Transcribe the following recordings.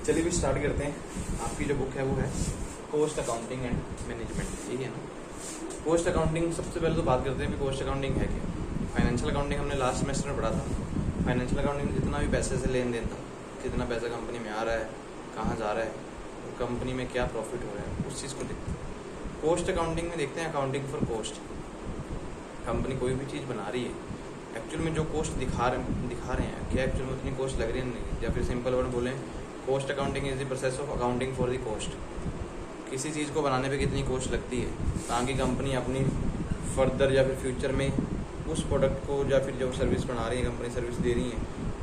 चलिए भी स्टार्ट करते हैं। आपकी जो बुक है वो है कॉस्ट अकाउंटिंग एंड मैनेजमेंट, ठीक है ना। कॉस्ट अकाउंटिंग सबसे पहले तो बात करते हैं कि कॉस्ट अकाउंटिंग है क्या। फाइनेंशियल अकाउंटिंग हमने लास्ट सेमेस्टर में पढ़ा था। फाइनेंशियल अकाउंटिंग में जितना भी पैसे से लेन देन था, कितना पैसा कंपनी में आ रहा है, कहाँ जा रहा है और कंपनी में क्या प्रॉफिट हो रहा है, उस चीज़ को देखते हैं। कॉस्ट अकाउंटिंग में देखते हैं अकाउंटिंग फॉर कॉस्ट। कंपनी कोई भी चीज़ बना रही है, एक्चुअल में जो कॉस्ट दिखा रहे हैं क्या एक्चुअल में उतनी कॉस्ट लग रही है नहीं, या फिर सिंपल वर्ड बोलें, cost accounting is the process of accounting for the cost. किसी चीज़ को बनाने पे कितनी कॉस्ट लगती है ताकि कंपनी अपनी फर्दर या फिर फ्यूचर में उस प्रोडक्ट को या फिर जो सर्विस बना रही है, कंपनी सर्विस दे रही है,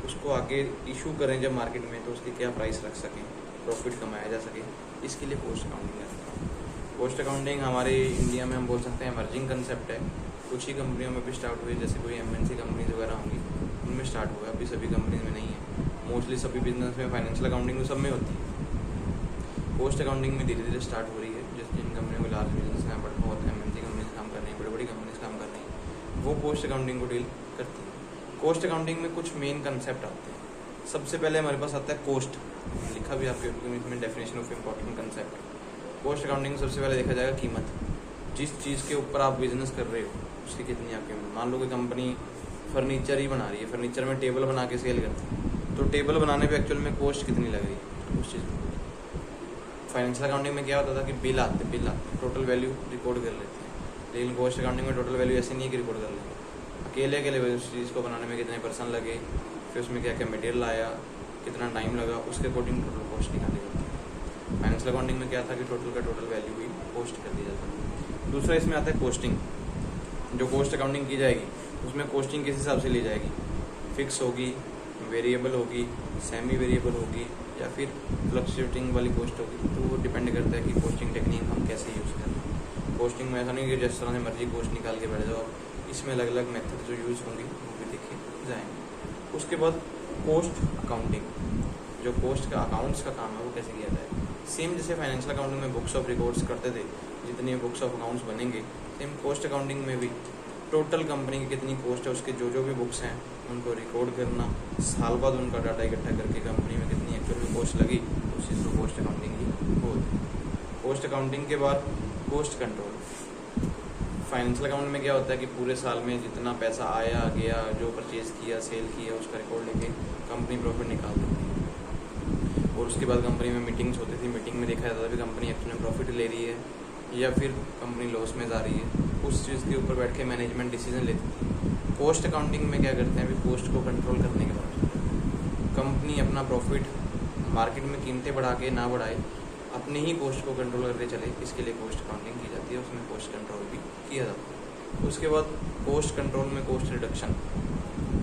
उसको आगे इशू करें जब मार्केट में, तो उसकी क्या प्राइस रख सकें, प्रॉफिट कमाया जा सके, इसके लिए कॉस्ट अकाउंटिंग है। कॉस्ट अकाउंटिंग हमारे इंडिया में हम बोल सकते हैं इमर्जिंग कंसेप्ट है। कुछ ही कंपनियों में भी स्टार्ट हुई, जैसे कोई एमएनसी कंपनीज वगैरह होंगी उनमें स्टार्ट हुआ, अभी सभी कंपनीज में नहीं है। मोस्टली सभी बिजनेस में, फाइनेंशियल अकाउंटिंग में सब में होती है। कॉस्ट अकाउंटिंग में धीरे धीरे स्टार्ट हो रही है। जैसे जिन कंपनियों में लार्ज बिजनेस हैं, बट बहुत एमएनसी कंपनीज काम कर रही हैं, बड़ी बड़ी कंपनीज काम कर रही हैं, वो कॉस्ट अकाउंटिंग को डील करती है। कॉस्ट अकाउंटिंग में कुछ मेन कंसेप्ट आते हैं। सबसे पहले हमारे पास आता है कॉस्ट, लिखा भी आपके इसमें definition of important concept. Cost accounting में सबसे पहले देखा जाएगा कीमत। जिस चीज़ के ऊपर आप बिजनेस कर रहे हो उसकी कितनी आपकी कीमत। मान लो कि कंपनी फर्नीचर ही बना रही है, फर्नीचर में टेबल बना के सेल करती है, तो टेबल बनाने पे एक्चुअल में कॉस्ट कितनी लग रही है उस चीज़ में। फाइनेंशियल अकाउंटिंग में क्या होता था कि बिल आते टोटल वैल्यू रिकॉर्ड कर लेते हैं, लेकिन कॉस्ट अकाउंटिंग में टोटल वैल्यू ऐसे नहीं है कि रिकॉर्ड कर लेंगे। अकेले उस चीज़ को बनाने में कितने पर्सन लगे, फिर उसमें क्या क्या मटेरियल आया, कितना टाइम लगा, उसके अकॉर्डिंग टोटल कॉस्ट निकाली जाती है। फाइनेंशियल अकाउंटिंग में क्या था कि टोटल का टोटल वैल्यू ही कॉस्ट कर दी जाता है। दूसरा इसमें आता है कॉस्टिंग। जो कॉस्ट अकाउंटिंग की जाएगी उसमें कॉस्टिंग किस हिसाब से ली जाएगी, फिक्स होगी, वेरिएबल होगी, सेमी वेरिएबल होगी, या फिर फ्लक्चुएटिंग वाली कॉस्ट होगी। तो वो डिपेंड करता है कि कॉस्टिंग टेक्निक हम कैसे यूज़ कर रहे हैं। कॉस्टिंग में ऐसा नहीं कि जिस तरह से मर्जी कॉस्ट निकाल के बैठ जाओ, इसमें अलग अलग मेथड जो यूज़ होंगी वो भी देखे जाएंगे। उसके बाद कॉस्ट अकाउंटिंग, जो कॉस्ट का अकाउंट्स का काम है वो कैसे किया जाए। सेम जैसे फाइनेंशियल अकाउंटिंग में बुक्स ऑफ रिकॉर्ड्स करते थे, जितनी बुक्स ऑफ अकाउंट्स बनेंगे, सेम कॉस्ट अकाउंटिंग में भी टोटल कंपनी की कितनी कॉस्ट है, उसके जो भी बुक्स हैं उनको रिकॉर्ड करना, साल बाद उनका डाटा इकट्ठा करके कंपनी में कितनी एक्चुअल में कॉस्ट लगी, उस चीज़ को कॉस्ट अकाउंटिंग ही होती है। कॉस्ट अकाउंटिंग के बाद कॉस्ट कंट्रोल। फाइनेंशियल अकाउंट में क्या होता है कि पूरे साल में जितना पैसा आया गया, जो परचेज किया, सेल किया, उसका रिकॉर्ड लेके कंपनी प्रॉफिट निकाल देती है। और उसके बाद कंपनी में मीटिंग्स होती थी, मीटिंग में देखा जाता था कि कंपनी एक्चुअल में प्रॉफिट ले रही है या फिर कंपनी लॉस में जा रही है। उस चीज़ के ऊपर बैठ के मैनेजमेंट डिसीजन लेती थी। कॉस्ट अकाउंटिंग में क्या करते हैं, अभी कॉस्ट को कंट्रोल करने के बाद कंपनी अपना प्रॉफिट मार्केट में कीमतें बढ़ा के ना बढ़ाए, अपने ही कॉस्ट को कंट्रोल करके चले, इसके लिए कॉस्ट अकाउंटिंग की जाती है, उसमें कॉस्ट कंट्रोल भी किया जाता है। उसके बाद कॉस्ट कंट्रोल में कॉस्ट रिडक्शन।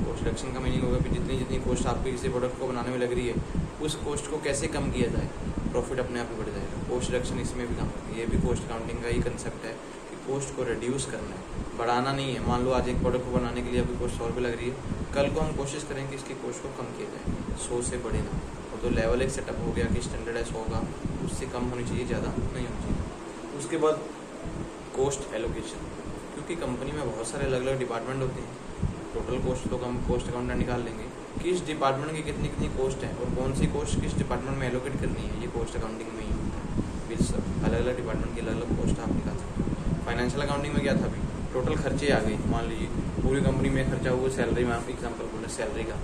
कॉस्ट रिडक्शन का मीनिंग होगा कि जितनी जितनी कॉस्ट आपकी किसी प्रोडक्ट को बनाने में लग रही है, उस कॉस्ट को कैसे कम किया जाए, प्रॉफिट अपने आप ही बढ़ जाएगा। कॉस्ट रिडक्शन इसमें भी काम होती है। ये भी कॉस्ट अकाउंटिंग का ही कंसेप्ट है कि कॉस्ट को रिड्यूस करना है, बढ़ाना नहीं है। मान लो आज एक प्रोडक्ट को बनाने के लिए आपकी कॉस्ट 100 रुपये लग रही है, कल को हम कोशिश करें कि इसकी कॉस्ट को कम किया जाए, 100 से बढ़े ना। और तो लेवल एक सेटअप हो गया कि स्टैंडर्ड है 100 का, उससे कम होनी चाहिए, ज़्यादा नहीं होनी चाहिए। उसके बाद कॉस्ट एलोकेशन, क्योंकि कंपनी में बहुत सारे अलग अलग डिपार्टमेंट होते हैं, टोटल कॉस्ट तो हम कॉस्ट अकाउंटेंट निकाल लेंगे, किस डिपार्टमेंट की कितनी कितनी कॉस्ट है और कौन सी कॉस्ट किस डिपार्टमेंट में एलोकेट करनी है, ये कॉस्ट अकाउंटिंग में ही होता है। फिर सब अलग अलग डिपार्टमेंट की अलग अलग कॉस्ट आप निकाल सकते हैं। फाइनेंशियल अकाउंटिंग में क्या था, अभी टोटल खर्चे आ गए। मान लीजिए पूरी कंपनी में खर्चा हुआ सैलरी में, आप एग्जाम्पल बोले सैलरी का,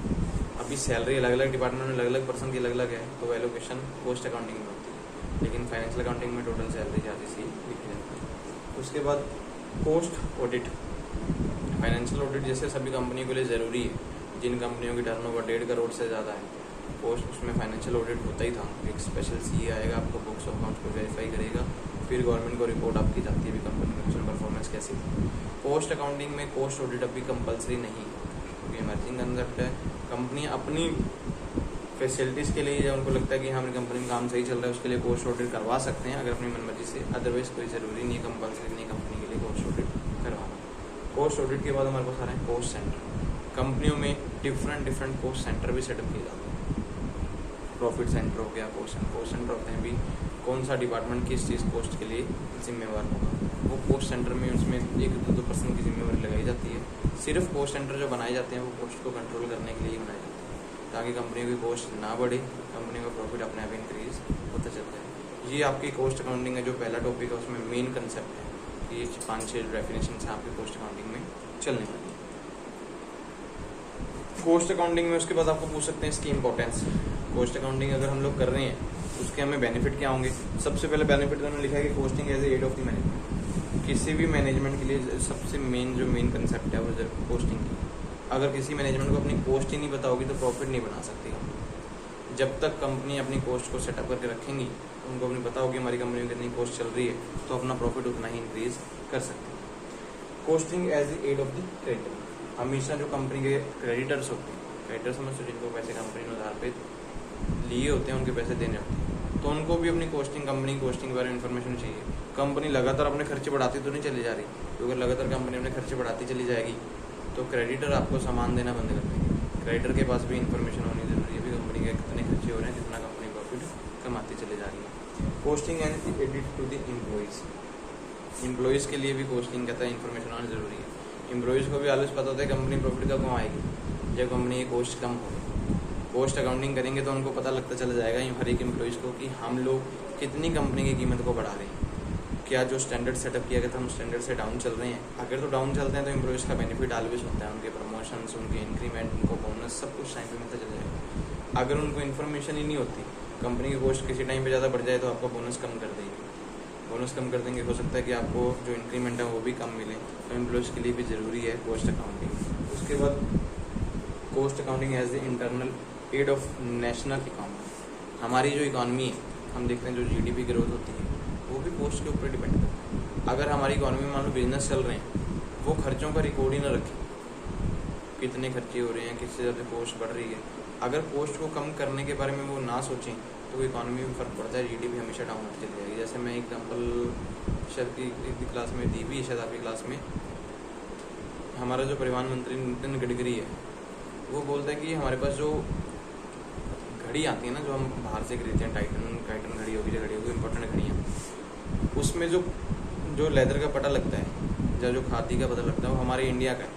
अभी सैलरी अलग अलग डिपार्टमेंट में अलग अलग पर्सन की अलग अलग है, तो एलोकेशन कॉस्ट अकाउंटिंग में होती है। लेकिन फाइनेंशियल अकाउंटिंग में टोटल सैलरी चार्जेस ही लिखी जाती है। उसके बाद कॉस्ट ऑडिट। फाइनेंशियल ऑडिट जैसे सभी कंपनियों के लिए ज़रूरी है, जिन कंपनियों की टर्नओवर 1.5 करोड़ से ज़्यादा है, पोस्ट उसमें फाइनेंशियल ऑडिट होता ही था। एक स्पेशल सीए आएगा, आपको बुक्स ऑफ अकाउंट्स को वेरीफाई करेगा, फिर गवर्नमेंट को रिपोर्ट आपकी जाती है भी कंपनी में एक्चुअल परफॉर्मेंस कैसी थी। पोस्ट अकाउंटिंग में कोस्ट ऑडिट अभी कंपलसरी नहीं, क्योंकि इमर्जिंग कंसेप्ट है। कंपनी अपनी फैसिलिटीज़ के लिए, जब उनको लगता है कि हमारी कंपनी में काम सही चल रहा है, उसके लिए कोस्ट ऑडिट करवा सकते हैं अगर अपनी मनमर्जी से, अदरवाइज कोई ज़रूरी नहीं है, कंपलसरी नहीं कंपनी के लिए कोस्ट ऑडिट करवाना। कोस्ट ऑडिट के बाद हमारे पास आ रहे हैं कोस्ट सेंटर। कंपनियों में डिफरेंट कोस्ट सेंटर भी सेटअप किए जाते हैं। प्रॉफिट सेंटर हो गया, कोस्ट सेंटर होते हैं भी कौन सा डिपार्टमेंट किस चीज़ कोस्ट के लिए जिम्मेवार होगा, वो कोस्ट सेंटर में उसमें 1-2% की जिम्मेवारी लगाई जाती है। सिर्फ कोस्ट सेंटर जो बनाए जाते हैं वो कोस्ट को कंट्रोल करने के लिए ही बनाए जाते हैं। ताकि कंपनी की कॉस्ट ना बढ़े, कंपनी का प्रॉफिट अपने आप इंक्रीज होता चलता है। ये आपकी कॉस्ट अकाउंटिंग का जो पहला टॉपिक है उसमें मेन कंसेप्ट है। ये 5-6 डेफिनेशन है आपकी कॉस्ट अकाउंटिंग में चलने वाली है। कॉस्ट अकाउंटिंग में उसके बाद आपको पूछ सकते हैं इसकी इंपॉर्टेंस। कॉस्ट अकाउंटिंग अगर हम लोग कर रहे हैं उसके हमें बेनिफिट क्या होंगे। सबसे पहले बेनिफिट उन्होंने लिखा है कि costing as aid of the management. किसी भी मैनेजमेंट के लिए सबसे मेन कंसेप्ट है वो कॉस्टिंग की। अगर किसी मैनेजमेंट को अपनी कॉस्ट ही नहीं पता होगी तो प्रॉफिट नहीं बना सकती कंपनी। जब तक कंपनी अपनी कॉस्ट को सेटअप करके रखेंगी तो उनको अपनी पता होगी हमारी कंपनी में कितनी कॉस्ट चल रही है, तो अपना प्रॉफिट उतना ही इंक्रीज कर सकते हैं। Costing as aid of the creditor. हमेशा जो कंपनी के क्रेडिटर्स होते हैं, क्रेडिटर समझते जिनको पैसे कंपनी ने उधार पे लिए होते हैं, उनके पैसे देने होते हैं, तो उनको भी अपनी कंपनी कॉस्टिंग के बारे में इन्फॉर्मेशन चाहिए। कंपनी लगातार अपने खर्चे बढ़ाती तो नहीं चली जा रही, क्योंकि अगर लगातार कंपनी अपने खर्चे बढ़ाती चली जाएगी तो क्रेडिटर आपको सामान देना बंद कर देंगे। क्रेडिटर के पास भी इन्फॉर्मेशन होनी जरूरी है भी कंपनी के कितने खर्चे हो रहे हैं, कितना कंपनी प्रॉफिट कमाती चली जा रही है। Costing and edit to the employees. Employees के लिए भी कॉस्टिंग कहता है इन्फॉर्मेशन होना जरूरी है। एम्प्लॉइज़ को भी ऑलवेज पता होता है कंपनी प्रॉफिट कब कमाएगी, जब कंपनी की कॉस्ट कम हो। कॉस्ट अकाउंटिंग करेंगे तो उनको पता लगता चला जाएगा हर एक एम्प्लॉइज़ को कि हम लोग कितनी कंपनी की कीमत को बढ़ा रहे हैं। क्या जो स्टैंडर्ड सेटअप किया गया था हम स्टैंडर्ड से डाउन चल रहे हैं। अगर तो डाउन चलते हैं तो एम्प्लॉइज़ का बेनिफिट ऑलवेज होता है, उनके प्रमोशंस, उनके इंक्रीमेंट, उनको बोनस, सब कुछ टाइम पे मिलता चला जाएगा। अगर उनको इन्फॉर्मेशन ही नहीं होती, कंपनी की कॉस्ट किसी टाइम पे ज़्यादा बढ़ जाए तो आपका बोनस कम कर देंगे। बोनस कम कर देंगे, हो सकता है कि आपको जो इंक्रीमेंट है वो भी कम मिले। तो एम्प्लॉइज़ के लिए भी ज़रूरी है कॉस्ट अकाउंटिंग। उसके बाद cost accounting as the internal aid of national economy. हमारी जो इकॉनमी है, हम देखते हैं जो GDP ग्रोथ होती है वो भी कॉस्ट के ऊपर डिपेंड करता है। अगर हमारी इकॉनमी में मान लो बिजनेस चल रहे हैं, वो खर्चों का रिकॉर्ड ही ना रखें, कितने खर्चे हो रहे हैं, किससे ज़्यादा कॉस्ट बढ़ रही है। अगर कॉस्ट को कम करने के बारे में वो ना सोचें तो इकॉनमी में फ़र्क पड़ता है, GDP हमेशा डाउन होती चली जाएगी। जैसे मैं एग्जांपल शायद की क्लास में दी भी, शायद आपकी क्लास में, हमारा जो परिवहन मंत्री नितिन गडकरी है वो बोलता है कि हमारे पास जो घड़ी आती है ना, जो हम बाहर से खरीदते हैं, टाइटन घड़ी होगी, इम्पोर्टेंट घड़ियाँ, उसमें जो लेदर का पता लगता है या जो खादी का पता लगता है वो हमारे इंडिया का है।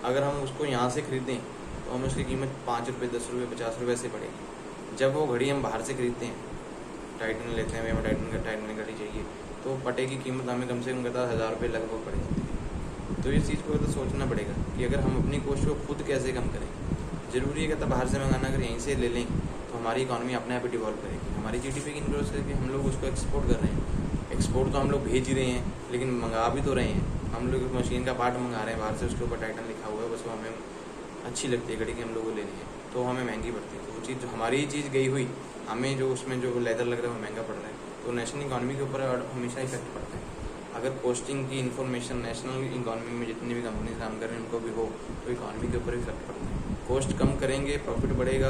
अगर हम उसको यहाँ से खरीदें तो हमें उसकी कीमत 5 रुपये, 10 रुपये, 50 रुपये से पड़ेगी। जब वो घड़ी हम बाहर से खरीदते हैं, टाइटन लेते हैं, हमें टाइटन घड़ी चाहिए, तो पटे की कीमत हमें कम से कम कहता 1000 रुपये लगभग पड़ जाती है। तो इस चीज़ को तो सोचना पड़ेगा कि अगर हम अपनी कॉस्ट को खुद कैसे कम करें। ज़रूरी है कहता बाहर से मंगाना, अगर यहीं से ले लें तो हमारी इकॉनमी अपने आप ही डिवॉल्व करेगी। हमारी GDP की इंक्रीज करके हम लोग उसको एक्सपोर्ट कर रहे हैं। एक्सपोर्ट तो हम लोग भेज ही रहे हैं, लेकिन मंगा भी तो रहे हैं। हम लोग मशीन का पार्ट मंगा रहे हैं बाहर से, उसके ऊपर टाइटन लिखा हुआ है, बस वो हमें अच्छी लगती है घड़ी की, हम लोग को लेनी है, तो हमें महंगी पड़ती है। तो वो चीज़ जो हमारी ही चीज़ गई हुई, हमें जो उसमें जो लेदर लग रहा है वो महंगा पड़ रहा है, तो नेशनल इकॉनमी के ऊपर हमेशा इफेक्ट पड़ता है। अगर कॉस्टिंग की इन्फॉर्मेशन नेशनल इकॉनमी में जितनी भी कंपनी काम कर रही हैं उनको भी हो तो इकॉनमी के ऊपर इफेक्ट पड़ता है। कॉस्ट कम करेंगे, प्रॉफिट बढ़ेगा,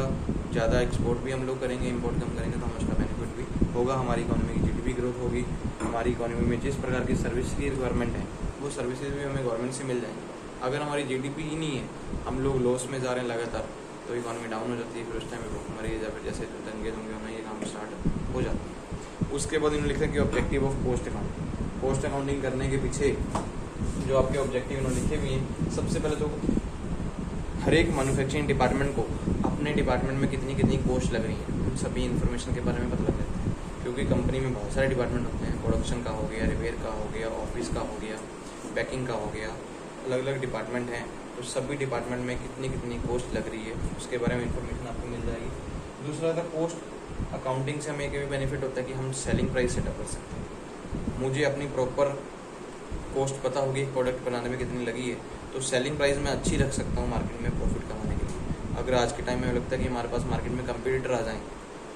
ज़्यादा एक्सपोर्ट भी हम लोग करेंगे, इंपोर्ट कम करेंगे तो हमें उसका बेनिफिट भी होगा। हमारी इकॉनमी की GDP ग्रोथ होगी। हमारी इकॉनमी में जिस प्रकार की सर्विस की रिक्वायरमेंट है वो सर्विसेज भी हमें गवर्नमेंट से मिल जाएंगी। अगर हमारी GDP ही नहीं है, हम लोग लॉस में जा रहे हैं लगातार, तो इकॉनमी डाउन हो जाती है। फिर उस टाइम पर भूखमरी या फिर जैसे दंगे होना, ये काम स्टार्ट हो जाता है। उसके बाद इन्होंने लिखा कि objective of cost accounting. Cost accounting करने के पीछे जो आपके ऑब्जेक्टिव इन्होंने लिखे हुए हैं, सबसे पहले तो हर एक मैन्युफैक्चरिंग डिपार्टमेंट को अपने डिपार्टमेंट में कितनी कितनी कॉस्ट लग रही है उन सभी इन्फॉर्मेशन के बारे में पता लग जाता है। क्योंकि कंपनी में बहुत सारे डिपार्टमेंट होते हैं, प्रोडक्शन का हो गया, रिपेयर का हो गया, ऑफिस का हो गया, पैकिंग का हो गया, अलग अलग डिपार्टमेंट हैं, तो सभी डिपार्टमेंट में कितनी कितनी कॉस्ट लग रही है उसके बारे में इन्फॉर्मेशन आपको मिल जाएगी। दूसरा था कॉस्ट अकाउंटिंग से हमें एक भी बेनिफिट होता है कि हम सेलिंग प्राइस सेटअप कर सकते हैं। मुझे अपनी प्रॉपर कॉस्ट पता होगी प्रोडक्ट बनाने में कितनी लगी है, तो सेलिंग प्राइस मैं अच्छी रख सकता हूँ मार्केट में प्रॉफिट कमाने के लिए। अगर आज के टाइम में लगता है कि हमारे पास मार्केट में कंपटीटर आ जाएँ,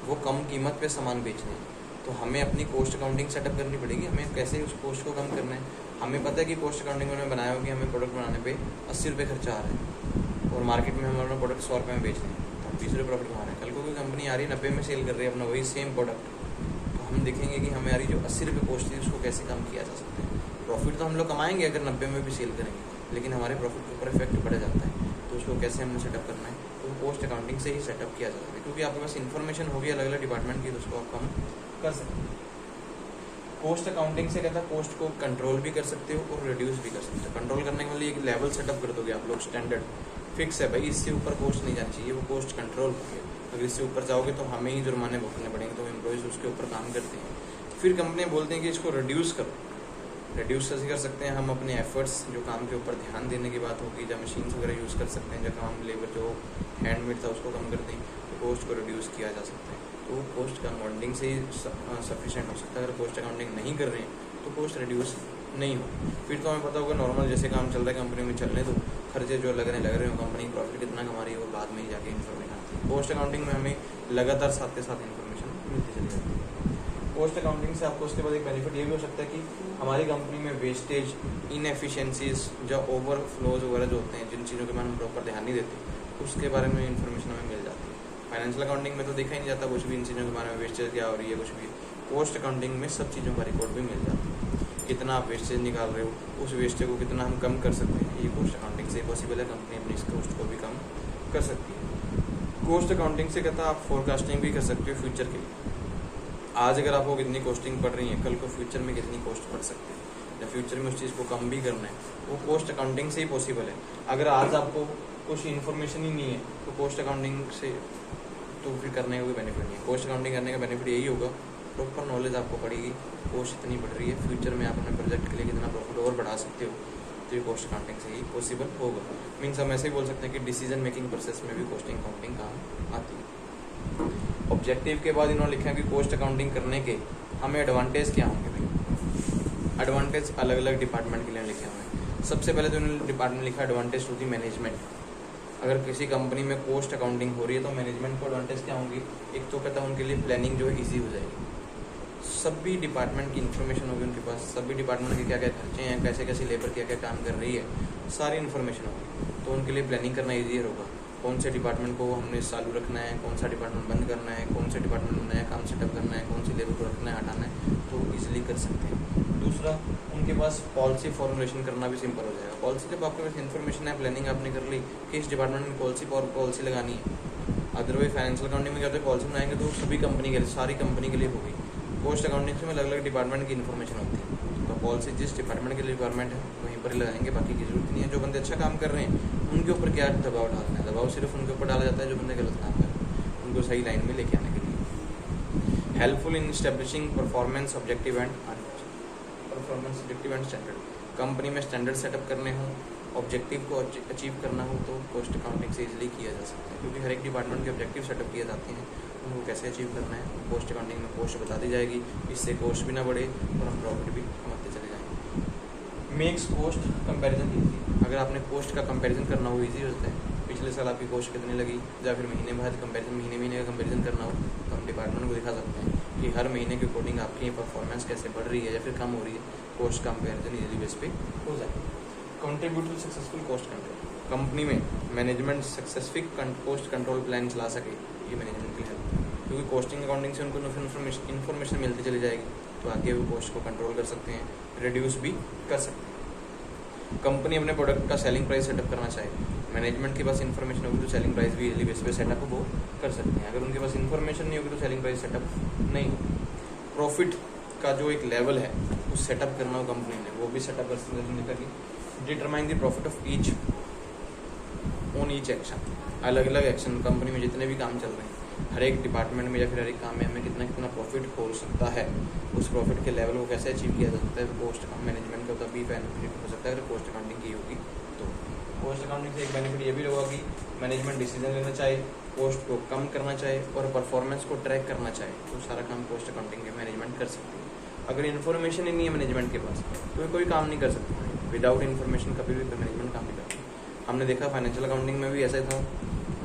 वो कम कीमत पे सामान बेच रहे हैं, तो हमें अपनी कॉस्ट अकाउंटिंग सेटअप करनी पड़ेगी। हमें कैसे उस कॉस्ट को कम करना है। हमें पता है कि कॉस्ट अकाउंटिंग में बनाया हो कि हमें प्रोडक्ट बनाने पे 80 रुपये खर्चा आ रहा है और मार्केट में हम अपना प्रोडक्ट 100 रुपये में बेच रहे हैं, तो हम 20 रुपये प्रॉफिट कमा रहे हैं। कल को कोई कंपनी आ रही है 90 में सेल कर रही है अपना वही सेम प्रोडक्ट, तो हम देखेंगे कि हमारी जो 80 रुपये कॉस्ट थी उसको कैसे कम किया जा सकता है। प्रॉफिट तो हम लोग कमाएंगे अगर 90 में भी सेल करेंगे, लेकिन हमारे प्रॉफिट के ऊपर इफेक्ट पड़ जाता है, तो उसको कैसे हमने सेटअप करना है, तो कॉस्ट अकाउंटिंग से ही सेटअप किया जा सकता है। क्योंकि आपके पास इन्फॉर्मेशन होगी अलग अलग डिपार्टमेंट की, तो उसको आप कम कर सकते हैं। कॉस्ट अकाउंटिंग से कहता है कॉस्ट को कंट्रोल भी कर सकते हो और रिड्यूस भी कर सकते हो। कंट्रोल करने के लिए एक लेवल सेटअप कर दोगे आप लोग स्टैंडर्ड फिक्स है भाई, इससे ऊपर कोस्ट नहीं जानी चाहिए, वो कोस्ट कंट्रोल होगी। अगर इससे ऊपर जाओगे तो हमें ही जुर्माने भुगतने पड़ेंगे, तो एम्प्लॉयज़ उसके ऊपर काम करते हैं। फिर कंपनियाँ बोलते हैं कि इसको रिड्यूस करो। रिड्यूस कैसे कर सकते हैं? हम अपने एफर्ट्स, जो काम के ऊपर ध्यान देने की बात होगी, जब मशीन्स वगैरह यूज़ कर सकते हैं, जब काम लेबर जो हैंडमेड था उसको कम कर दें, तो कोस्ट को रिड्यूस किया जा सकता है। तो कोस्ट अकाउंटिंग से ही सफिशेंट हो सकता है। अगर कोस्ट अकाउंटिंग नहीं कर रहे हैं तो कोस्ट रिड्यूस नहीं हो। फिर तो हमें पता होगा नॉर्मल जैसे काम चल रहा है कंपनी में चलने दो, खर्चे जो लग रहे हो, कंपनी प्रॉफिट कितना कमा रही है, वो बाद में ही जाके इन्फॉर्मेशन आती है। कोस्ट अकाउंटिंग में हमें लगातार साथ के साथ इन्फॉर्मेशन मिलती चली जाती है। कोस्ट अकाउंटिंग से आपको उसके बाद एक बेनिफिट ये भी हो सकता है कि हमारी कंपनी में वेस्टेज, इनएफिशिएंसीज, जो ओवरफ्लोज वगैरह जो होते हैं, जिन चीज़ों के बारे में हम प्रॉपर ध्यान नहीं देते, उसके बारे में इन्फॉर्मेशन हमें मिल जाती है। फाइनेंशियल अकाउंटिंग में तो देखा ही नहीं जाता कुछ भी, इन चीज़ों के बारे में वेस्टेज क्या हो रही है कुछ भी। कोस्ट अकाउंटिंग में सब चीज़ों का रिकॉर्ड भी मिल जाता है, कितना आप वेस्टेज निकाल रहे हो, उस वेस्टेज को कितना हम कम कर सकते हैं, ये कोस्ट अकाउंटिंग से पॉसिबल है। कंपनी अपनी इस कोस्ट को भी कम कर सकती है। कोस्ट अकाउंटिंग से कहता है आप फोरकास्टिंग भी कर सकते हो फ्यूचर के लिए। आज अगर आपको कितनी कॉस्टिंग पड़ रही है, कल को फ्यूचर में कितनी कॉस्ट पड़ सकती है, या फ्यूचर में उस चीज़ को कम भी करना है, वो कोस्ट अकाउंटिंग से ही पॉसिबल है। अगर आज आपको कुछ इन्फॉर्मेशन ही नहीं है तो कोस्ट अकाउंटिंग से तो फिर करने का कोई बेनिफिट नहीं है। कोस्ट अकाउंटिंग करने का बेनिफिट यही होगा, प्रॉपर नॉलेज आपको पड़ेगी, कोस्ट इतनी बढ़ रही है, फ्यूचर में आप अपने प्रोजेक्ट के लिए कितना प्रॉफिट और बढ़ा सकते हो, तो ये कोस्ट अकाउंटिंग से ही पॉसिबल होगा। मीन्स हम ऐसे ही बोल सकते हैं कि डिसीजन मेकिंग प्रोसेस में भी कोस्टिंग अकाउंटिंग काम आती है। ऑब्जेक्टिव के बाद इन्होंने लिखा है कि कोस्ट अकाउंटिंग करने के हमें एडवांटेज क्या होंगे भाई। एडवांटेज अलग अलग डिपार्टमेंट के लिए लिखे हुए हैं। सबसे पहले तो इन्होंने डिपार्टमेंट लिखा एडवांटेज टू दी मैनेजमेंट। अगर किसी कंपनी में कोस्ट अकाउंटिंग हो रही है तो मैनेजमेंट को एडवांटेज क्या होंगी? एक तो कहता है उनके लिए प्लानिंग जो है ईजी हो जाएगी, सभी डिपार्टमेंट की इन्फॉर्मेशन होगी उनके पास, सभी डिपार्टमेंट के क्या क्या खर्चे हैं, कैसे कैसे लेबर क्या क्या काम कर रही है, सारी इन्फॉर्मेशन होगी, तो उनके लिए प्लानिंग करना ईजियर होगा। कौन से डिपार्टमेंट को हमने चालू रखना है, कौन सा डिपार्टमेंट बंद करना है, कौन से डिपार्टमेंट में नया काम सेटअप करना है, कौन सी लेबर को रखना है हटाना है, तो ईजिली कर सकते हैं। दूसरा, उनके पास पॉलिसी फॉर्मुलेशन करना भी सिंपल हो जाएगा। पॉलिसी जब आपके पास इन्फॉर्मेशन है, प्लानिंग आपने कर ली कि इस डिपार्टमेंट में पॉलिसी लगानी है। अदरवाइज फाइनेंशियल अकाउंटिंग में क्या होता है, पॉलिसी बनाएंगे तो सभी कंपनी के लिए, सारी कंपनी के लिए होगी। कोस्ट अकाउंटिंग में अलग अलग डिपार्टमेंट की इन्फॉर्मेशन होती है, तो पॉलिसी जिस डिपार्टमेंट के लिए रिक्वायरमेंट है वहीं पर ही लगाएंगे, बाकी की जरूरत नहीं है। जो बंदे अच्छा काम कर रहे हैं उनके ऊपर क्या दबाव डालना है, दबाव सिर्फ उनके ऊपर डाला जाता है जो बंदे गलत काम कर रहे हैं, उनको सही लाइन में लेके आने के लिए। Helpful in establishing performance objective and standard. Company में स्टैंडर्ड सेटअप करने हों, ऑब्जेक्टिव को अचीव करना हो तो कोस्ट अकाउंटिंग से इजीली किया जा सकता है, क्योंकि हर एक डिपार्टमेंट के ऑब्जेक्टिव सेटअप किए जाते हैं, उनको कैसे अचीव करना है कोस्ट अकाउंटिंग में कोस्ट बता दी जाएगी, इससे कोस्ट भी ना बढ़े और हम प्रॉफिट भी कमाते चले जाएंगे। Makes cost comparison easy. अगर आपने कोस्ट का कंपैरिजन करना हो ईजी होता है, पिछले साल आपकी कोस्ट कितनी लगी, या फिर महीने बाद कंपैरिजन, महीने का कंपैरिजन करना हो तो हम डिपार्टमेंट को दिखा सकते हैं कि हर महीने के अकॉर्डिंग आपकी परफॉर्मेंस कैसे बढ़ रही है या फिर कम हो रही है, कोस्ट कंपैरिजन ईजिली बेस पे हो जाए। Contribute to successful cost control. Company में management successful cost control plan चला सके, ये मैनेजमेंट की हेल्प है, क्योंकि कोस्टिंग अकाउंटिंग से उनको इन्फॉर्मेशन मिलती चली जाएगी, तो आगे वो कोस्ट को कंट्रोल कर सकते हैं, रिड्यूस भी कर सकते हैं। कंपनी अपने प्रोडक्ट का सेलिंग प्राइस सेटअप करना चाहे, मैनेजमेंट के पास इन्फॉर्मेशन होगी तो सेलिंग प्राइस भी इजीली बेस पे सेटअप वो कर सकते हैं। अगर उनके पास इन्फॉर्मेशन नहीं होगी तो सेलिंग प्राइस सेटअप नहीं होगी। प्रॉफिट का जो एक लेवल है उस सेटअप करना हो कंपनी ने, वो भी सेटअप कर सकते हैं। Determine the profit of each on each action. अलग अलग एक्शन कंपनी में जितने भी काम चल रहे हैं, हर एक डिपार्टमेंट में या फिर हर एक काम में हमें कितना कितना प्रॉफिट हो सकता है, उस प्रॉफिट के लेवल को कैसे अचीव किया जा सकता है, कोस्ट मैनेजमेंट का तभी बेनिफिट हो सकता है अगर कोस्ट अकाउंटिंग की होगी तो। कोस्ट अकाउंटिंग से एक बेनिफिट ये भी होगा कि मैनेजमेंट डिसीजन लेना चाहे, कोस्ट को कम करना चाहे और परफॉर्मेंस को ट्रैक करना चाहे, तो सारा काम कोस्ट अकाउंटिंग के मैनेजमेंट कर सकती है। अगर इन्फॉर्मेशन ही नहीं है मैनेजमेंट के पास तो कोई काम नहीं कर सकते। विदाउट इन्फॉर्मेशन कभी भी मैनेजमेंट काम नहीं करती। हमने देखा फाइनेंशियल अकाउंटिंग में भी ऐसा ही था,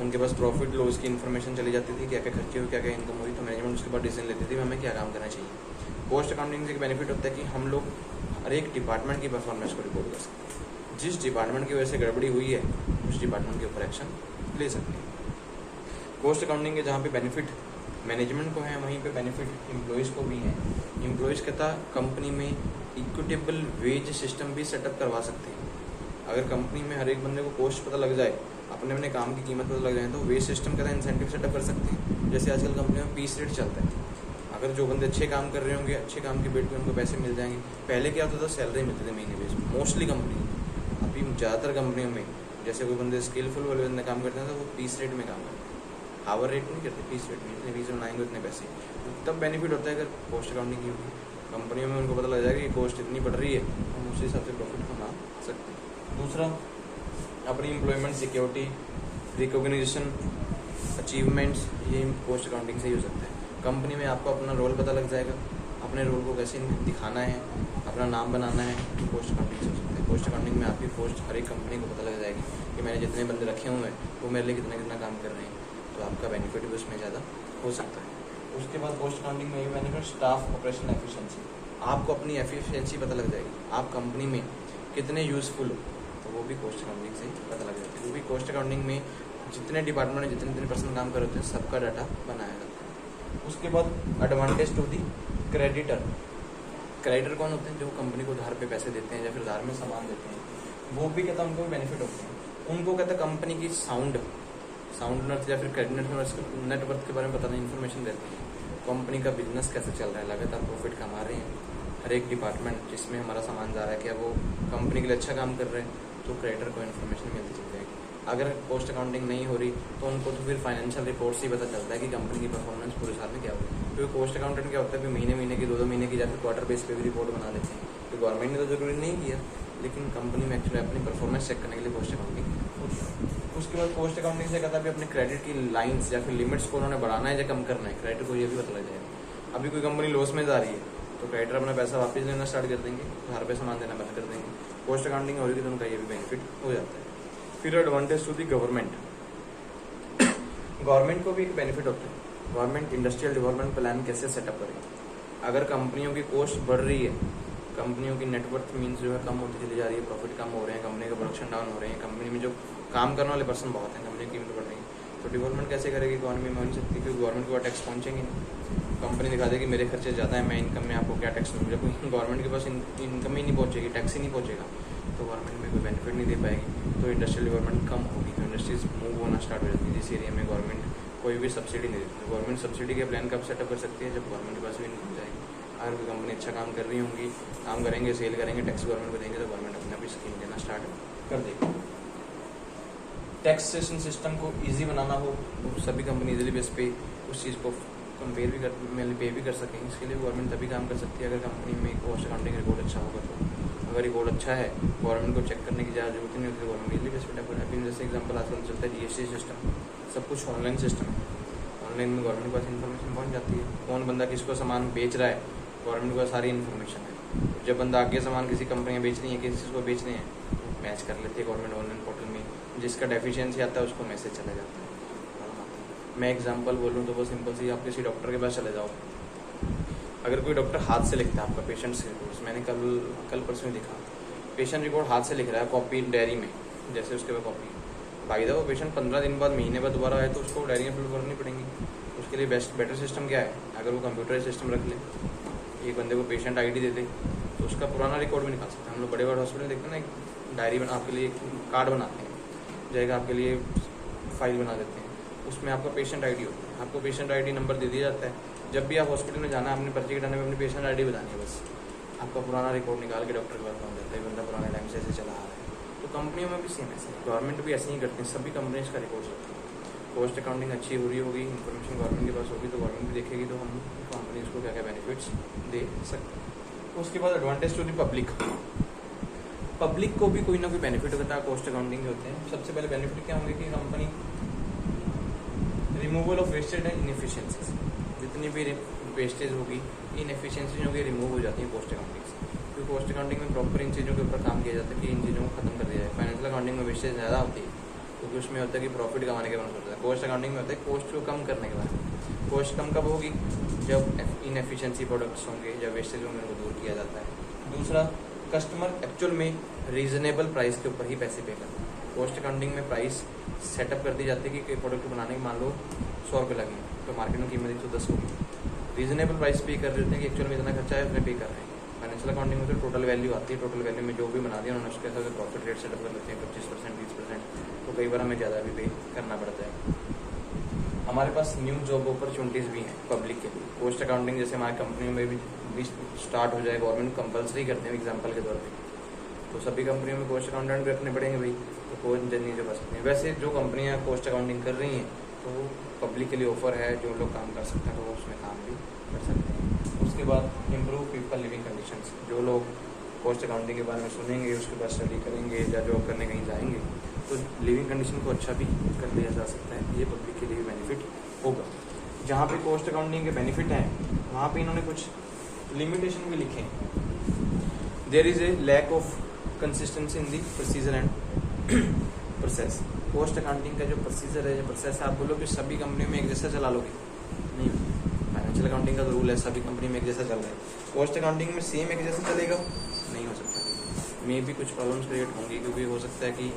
उनके पास प्रॉफिट लॉस की इन्फॉर्मेशन चली जाती थी, क्या क्या खर्चे हुए, क्या क्या इनकम हुई, तो मैनेजमेंट उसके बाद डिसीजन लेती थी हमें क्या काम करना चाहिए। पोस्ट अकाउंटिंग से एक बेनिफिट होता है कि हम लोग हर एक डिपार्टमेंट की परफॉर्मेंस को रिपोर्ट कर सकते हैं। जिस डिपार्टमेंट की वजह से गड़बड़ी हुई है उस डिपार्टमेंट के ऊपर एक्शन ले सकते हैं। पोस्ट अकाउंटिंग के जहाँ पे बेनिफिट मैनेजमेंट को है वहीं पे बेनिफिट एम्प्लॉयज़ को भी है। एम्प्लॉयज़ कहता कंपनी में इक्विटेबल वेज सिस्टम भी सेटअप करवा सकते हैं। अगर कंपनी में हर एक बंदे को कोस्ट पता लग जाए, अपने अपने काम की कीमत पता लग जाए, तो वेज सिस्टम कहता है इंसेंटिव सेटअप कर सकते हैं। जैसे आजकल कंपनी में पीस रेट चलता है, अगर जो बंदे अच्छे काम कर रहे होंगे, अच्छे काम के बेट पे उनको पैसे मिल जाएंगे। पहले क्या होता था, सैलरी मिलती थी महीने बेस, मोस्टली कंपनी। अभी ज़्यादातर कंपनियों में जैसे कोई बंदे स्किलफुल वाले बंदे काम करते हैं तो वो पीस रेट में काम करते हैं, हावर रेट नहीं करते, पीस रेट में, जितने पीस बनाएंगे उतने पैसे। तब बेनिफिट होता है अगर कॉस्ट अकाउंटिंग की होगी। कंपनियों में उनको पता लग जाएगा कि कॉस्ट इतनी बढ़ रही है, हम उसी हिसाब से प्रॉफिट कमा सकते हैं। दूसरा, अपनी एम्प्लॉयमेंट सिक्योरिटी, रिकॉग्निशन, अचीवमेंट्स, ये कॉस्ट अकाउंटिंग से ही हो सकता है। कंपनी में आपको अपना रोल पता लग जाएगा, अपने रोल को कैसे दिखाना है, अपना नाम बनाना है, तो कॉस्ट अकाउंटिंग से हो सकता है। कॉस्ट अकाउंटिंग में आपकी कॉस्ट हर एक कंपनी को पता लग जाएगी कि मैंने जितने बंदे रखे हुए हैं वो मेरे लिए कितना कितना काम कर रहे हैं, तो आपका बेनिफिट भी उसमें ज़्यादा हो सकता है। उसके बाद कॉस्ट अकाउंटिंग में ये बेनिफिट, स्टाफ ऑपरेशन एफिशिएंसी, आपको अपनी एफिशिएंसी पता लग जाएगी, आप कंपनी में कितने यूज़फुल हो, तो वो भी कॉस्ट अकाउंटिंग से पता लग जाता है। क्योंकि कॉस्ट अकाउंटिंग में जितने डिपार्टमेंट में जितने पर्सन काम कर रहे होते हैं सबका डाटा बनाया जाता है। उसके बाद advantage to the creditor. Creditor कौन होते हैं? जो कंपनी को उधार पे पैसे देते हैं या फिर उधार में सामान देते हैं, वो भी कहता है उनको बेनिफिट होते हैं। उनको कहता है कंपनी की साउंड नर्थ या फिर क्रेडिट नेटवर्थ के बारे में बताना, इन्फॉर्मेशन देते हैं कंपनी का बिजनेस कैसे चल रहा है, लगातार प्रॉफिट कमा रहे हैं, हर एक डिपार्टमेंट जिसमें हमारा सामान जा रहा है क्या वो कंपनी के लिए अच्छा काम कर रहे हैं, तो क्रेडिटर को इन्फॉर्मेशन मिलती चल जाएगी। अगर कॉस्ट अकाउंटिंग नहीं हो रही तो उनको तो फिर फाइनेंशियल रिपोर्ट से ही पता चलता है कि कंपनी की परफॉर्मेंस पूरे साल में क्या हुई। क्योंकि कॉस्ट अकाउंटेंट क्या होता है कि महीने की 2-2 महीने की या फिर क्वार्टर बेस पे भी रिपोर्ट बना लेते हैं। तो गवर्नमेंट ने तो जरूरी नहीं किया, लेकिन कंपनी में एक्चुअली अपनी परफॉर्मेंस चेक करने के लिए कॉस्ट अकाउंटिंग होती है। उसके बाद कॉस्ट अकाउंटिंग से कहता है अपने क्रेडिट की लाइन्स या फिर लिमिट्स को उन्होंने बढ़ाना है या कम करना है, क्रेडिटर को ये भी पता लग जाएगा। अभी कोई कंपनी लॉस में जा रही है तो क्रेडिटर अपना पैसा वापस लेना स्टार्ट कर देंगे, घर पे सामान देना बंद कर देंगे। कॉस्ट अकाउंटिंग हो रही तो उनका ये भी बेनिफिट हो जाता है। फिर advantage to the government, government को भी एक बेनिफिट होता है। गवर्नमेंट इंडस्ट्रियल डेवलपमेंट प्लान कैसे सेटअप करे। अगर कंपनियों की कॉस्ट बढ़ रही है, कंपनियों की नेटवर्थ मीन्स जो है कम होती चली जा रही है, प्रॉफिट कम हो रहे हैं, कंपनी का प्रोडक्शन डाउन हो रहे हैं, कंपनी में जो काम करने वाले पर्सन बहुत हैं, कंपनी की कीमत बढ़ रही है, तो डेवलपमेंट कैसे करेगी इकोनॉमी में? हो नहीं सकती, क्योंकि गवर्नमेंट को टैक्स पहुँचेंगे नहीं। कंपनी दिखा देगी मेरे खर्चे ज़्यादा है, मैं इनकम में आपको क्या टैक्स दूँ, जब गवर्नमेंट के पास इनकम ही नहीं पहुँचेगी, टैक्स ही नहीं पहुँचेगा, तो गवर्नमेंट में कोई बेनिफिट नहीं दे पाएगी, तो इंडस्ट्रियल डेवलपमेंट कम होगी, तो इंडस्ट्रीज मूव होना स्टार्ट हो जाती है जिस एरिया में गवर्नमेंट कोई भी सब्सिडी नहीं देती। गवर्नमेंट सब्सिडी के प्लान कब सेटअप कर सकती है? जब गवर्नमेंट के पास भी इनकम जाएगी। अगर कोई कंपनी अच्छा काम कर रही होंगी, काम करेंगे, सेल करेंगे, टैक्स गवर्नमेंट को देंगे, तो गवर्नमेंट अपना भी स्कीम देना स्टार्ट कर देगी। टैक्सेशन सिस्टम को ईजी बनाना हो तो सभी कंपनी इजीली बेस पे उस चीज़ को कंपेयर भी पे भी कर सकें, इसके लिए गवर्नमेंट तभी काम कर सकती है अगर कंपनी में कॉस्ट अकाउंटिंग रिकॉर्ड अच्छा होगा। तो अगर रिकॉर्ड अच्छा है, गवर्नमेंट को चेक करने की ज़्यादा जरूरत नहीं होती, गवर्नमेंट इजीली बेस पे डेवलप। अभी जैसे एग्जाम्पल आजकल चलता है जीएसटी सिस्टम, सब कुछ ऑनलाइन सिस्टम है, ऑनलाइन में गवर्नमेंट के पास इन्फॉर्मेशन पहुँच जाती है, कौन बंदा किसको सामान बेच रहा है, गवर्नमेंट के पास सारी इन्फॉर्मेशन है। जब बंदा आगे सामान किसी कंपनी में बेच रही है, किसी चीज़ को बेच रहे हैं, मैच कर लेती है गवर्नमेंट ऑनलाइन पोर्टल में, जिसका डेफिशिएंसी आता है उसको मैसेज चला जाता है। मैं एग्जांपल बोलूँ तो वो सिंपल सी, आप किसी डॉक्टर के पास चले जाओ, अगर कोई डॉक्टर हाथ से लिखता है आपका पेशेंट्स रिपोर्ट्स, मैंने कल परसों दिखा, पेशेंट रिपोर्ट हाथ से लिख रहा है कॉपी डायरी में, जैसे उसके बाद कॉपी बाकी वो पेशेंट 15 दिन बाद, महीने बाद दोबारा आए तो उसको डायरी में फिल करनी पड़ेंगी। उसके लिए बेटर सिस्टम क्या है? अगर वो कंप्यूटर सिस्टम रख ले, एक बंदे को पेशेंट आईडी दे दे तो उसका पुराना रिकॉर्ड भी निकाल सकते हैं। हम लोग बड़े बड़े हॉस्पिटल देखते हैं ना, एक डायरी बना आपके लिए, कार्ड बनाते हैं, जाएगा आपके लिए फाइल बना देते हैं, उसमें आपका पेशेंट आईडी होता है, आपको पेशेंट आईडी नंबर दे दिया जाता है। जब भी आप हॉस्पिटल में जाना है, अपनी पर्ची कटाने में अपनी पेशेंट आईडी बतानी है, बस आपका पुराना रिकॉर्ड निकाल के डॉक्टर के पास पहुँच जाता है, बंदा पुराने टाइम से ऐसे चला आ रहा है। तो कंपनियों में भी सेम ऐसे, गवर्नमेंट भी ऐसे ही करते हैं, सभी कंपनी इसका रिकॉर्ड रखती है। कॉस्ट अकाउंटिंग अच्छी हो रही होगी, इन्फॉर्मेशन गवर्नमेंट के पास होगी, तो गवर्नमेंट भी देखेगी, तो हम कंपनी उसको क्या क्या बेनिफिट्स दे सकते हैं। उसके बाद advantage to the public, public को भी कोई ना कोई बेनिफिट होता है कॉस्ट अकाउंटिंग के होते हैं। सबसे पहले बेनिफिट क्या होंगे कि company removal of wastage and inefficiencies, जितनी भी वेस्टेज होगी, इनएफिशिएंसी होगी, रिमूव हो जाती है कॉस्ट अकाउंटिंग से। क्योंकि कॉस्ट अकाउंटिंग में प्रॉपर इन चीज़ों के ऊपर काम किया जाता है कि इन चीज़ों को खत्म कर दिया जाए। फाइनेंशियल अकाउंटिंग में वेस्टेज ज़्यादा होती है क्योंकि उसमें होता है कि प्रॉफिट कमाने के बारे में होता है, कॉस्ट अकाउंटिंग में होता है कॉस्ट को कम करने के बारे में। कॉस्ट कम कब होगी? जब इनएफिशिएंसी प्रोडक्ट्स होंगे, जब वेस्टेज होंगे, उनको दूर किया जाता है। दूसरा, कस्टमर एक्चुअल में रीजनेबल प्राइस के ऊपर ही पैसे पे करता है। कॉस्ट अकाउंटिंग में प्राइस सेटअप कर दी जाती है कि प्रोडक्ट बनाने के मान लो 100 रुपये लगे, तो मार्केट में कीमत 110 होगी, रीजनेबल प्राइस पे कर देते हैं कि एक्चुअल में इतना खर्चा है, उसमें पे कर रहे हैं। फाइनेंशियल अकाउंटिंग में तो टोटल वैल्यू आती है, टोटल वैल्यू में जो भी बना दिया उन्होंने उसके हिसाब से प्रॉफिट रेट सेटअप कर लेते हैं 25%, 20%, तो कई बार हमें ज़्यादा भी पे करना पड़ता है। हमारे पास न्यू जॉब अपॉर्चुनिटीज़ भी हैं पब्लिक के लिए। कॉस्ट अकाउंटिंग जैसे हमारी कंपनी में भी स्टार्ट हो जाए, गवर्नमेंट कंपलसरी करते हैं एग्जाम्पल के तौर पर, तो सभी कंपनियों में कॉस्ट अकाउंटेंट भी रखने पड़ेंगे भाई, तो तो कोई जर्नी जो कर सकते हैं। वैसे जो कंपनियां कॉस्ट अकाउंटिंग कर रही हैं तो पब्लिक के लिए ऑफर है, जो लोग काम कर सकते हैं तो वो उसमें काम भी कर सकते हैं। उसके बाद इम्प्रूव पीपल लिविंग कंडीशंस, जो लोग कॉस्ट अकाउंटिंग के बारे में सुनेंगे, उसके बाद स्टडी करेंगे या जॉब करने कहीं जाएंगे तो लिविंग कंडीशन को अच्छा भी कर लिया जा सकता है। ये पब्लिक के लिए भी बेनिफिट होगा। जहाँ पे कॉस्ट अकाउंटिंग के बेनिफिट हैं वहाँ पे इन्होंने कुछ लिमिटेशन भी लिखे हैं। There is a lack of consistency in the procedure and process. Cost accounting का जो प्रोसीजर है, जो प्रोसेस है, आप बोलो कि सभी कंपनी में एक जैसा चला लोगे, नहीं। फाइनेंशियल अकाउंटिंग का तो रूल है सभी कंपनी में एक जैसा चल रहा है। कॉस्ट अकाउंटिंग में सेम एक जैसा चलेगा, नहीं हो सकता। मे भी कुछ प्रॉब्लम्स क्रिएट होंगी, क्योंकि हो सकता है कि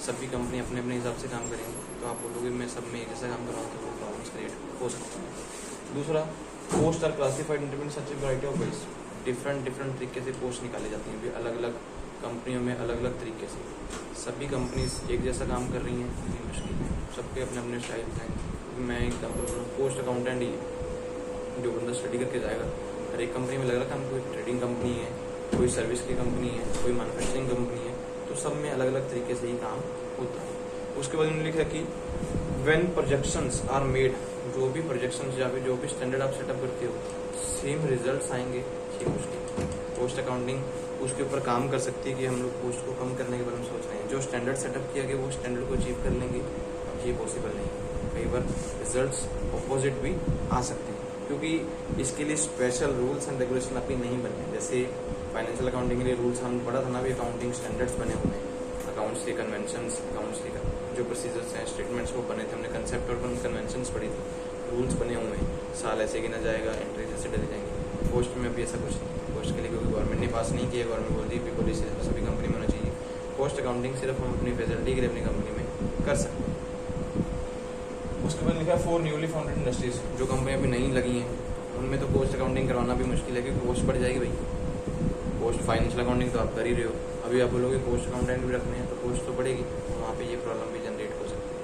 सभी कंपनी अपने अपने हिसाब से काम करेंगे, तो आप बोलोगे मैं सब में एक जैसा काम कर रहा हूँ, तो वो प्रॉब्लम्स क्रिएट हो सकते हैं। दूसरा, post are classified intermediate such a variety of wage. Different तरीके से पोस्ट निकाली जाती हैं, अलग अलग कंपनियों में अलग अलग तरीके से। सभी कंपनीज एक जैसा काम कर रही हैं, ये मुश्किल है, सबके अपने अपने स्टाइल हैं। मैं एग्जाम्पल पोस्ट अकाउंटेंट ही जो बंदा स्टडी करके जाएगा, हर एक कंपनी में अलग अलग काम, कोई ट्रेडिंग कंपनी है, कोई सर्विस की कंपनी है, कोई मैन्युफैक्चरिंग कंपनी है, तो सब में अलग अलग तरीके से ही काम होता है। उसके बाद उन्होंने लिखा कि व्हेन प्रोजेक्शंस आर मेड, जो भी प्रोजेक्शंस या फिर जो भी स्टैंडर्ड आप सेटअप करते हो, सेम रिजल्ट्स आएंगे, ये मुश्किल। कॉस्ट अकाउंटिंग उसके ऊपर काम कर सकती है कि हम लोग कॉस्ट को कम करने के बारे में सोच रहे हैं, जो स्टैंडर्ड सेटअप किया गया वो स्टैंडर्ड को अचीव कर लेंगे, ये पॉसिबल नहीं है। कई बार रिजल्ट्स अपोजिट भी आ सकते हैं, क्योंकि इसके लिए स्पेशल रूल्स एंड रेगुलेशन अभी नहीं बने। जैसे फाइनेंशियल अकाउंटिंग के लिए रूल्स हम पढ़ा था ना, भी अकाउंटिंग स्टैंडर्ड्स बने हुए हैं, अकाउंट्स के कन्वेंशंस, अकाउंट्स के जो प्रोसीजर्स हैं, स्टेटमेंट्स वो बने थे, हमने कंसेप्ट और कन्वेंशंस पढ़ी थी, रूल्स बने हुए हैं, साल ऐसे गिना जाएगा, एंट्रीज ऐसे डली जाएंगी। पोस्ट में भी ऐसा कुछ नहीं, पोस्ट के लिए क्योंकि गवर्नमेंट ने पास नहीं किया, गवर्नमेंट बोल दी पीपल सभी कंपनी में होना चाहिए। पोस्ट अकाउंटिंग सिर्फ हम अपनी फैसिलिटी के लिए अपनी कंपनी में कर सकते हैं। उसके बाद लिखा है फॉर न्यूली फाउंडेड इंडस्ट्रीज, जो कंपनी अभी नहीं लगी हैं उनमें तो पोस्ट अकाउंटिंग करवाना भी मुश्किल है, क्योंकि पोस्ट बढ़ जाएगी भाई। पोस्ट फाइनेंशियल अकाउंटिंग तो आप कर ही रहे हो, अभी आप बोलोगे पोस्ट अकाउंटेंट भी रखने हैं तो पोस्ट तो बढ़ेगी, तो वहाँ पे ये प्रॉब्लम भी जनरेट हो सकती है।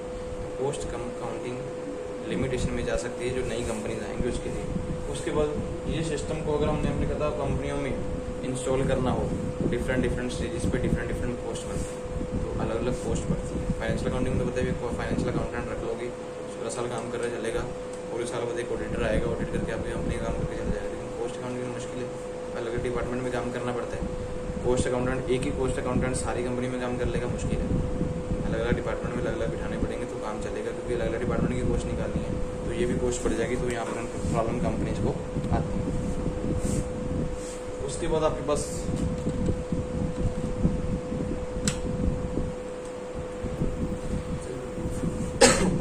पोस्ट अकाउंटिंग लिमिटेशन में जा सकती है जो नई कंपनीज आएंगी उसके लिए। उसके बाद ये सिस्टम को अगर हमने अपनी कथा कंपनियों में इंस्टॉल करना हो, डिफरेंट स्टेजेस पे डिफरेंट पोस्ट बनती है, तो अलग अलग पोस्ट बढ़ती है। फाइनेंशियल अकाउंटिंग में तो बताइए, फाइनेंशियल अकाउंटेंट रख लोगे, 16 साल काम कर रहा चलेगा, पूरे साल बाद एक ऑडिटर आएगा, ऑडिट करके आपकी कंपनी काम करके चल जाएगा। लेकिन पोस्ट अकाउंटिंग में मुश्किल है, अलग अलग डिपार्टमेंट में काम करना पड़ता है। पोस्ट अकाउंटेंट एक ही पोस्ट अकाउंटेंट सारी कंपनी में काम कर लेगा, मुश्किल है। अलग अलग डिपार्टमेंट में अलग अलग बिठाने पड़ेंगे तो काम चलेगा, क्योंकि अलग अलग डिपार्टमेंट की पोस्ट निकालनी है, तो ये भी पोस्ट पड़ जाएगी, तो यहाँ पर प्रॉब्लम कंपनीज को आती है। उसके बाद आपके पास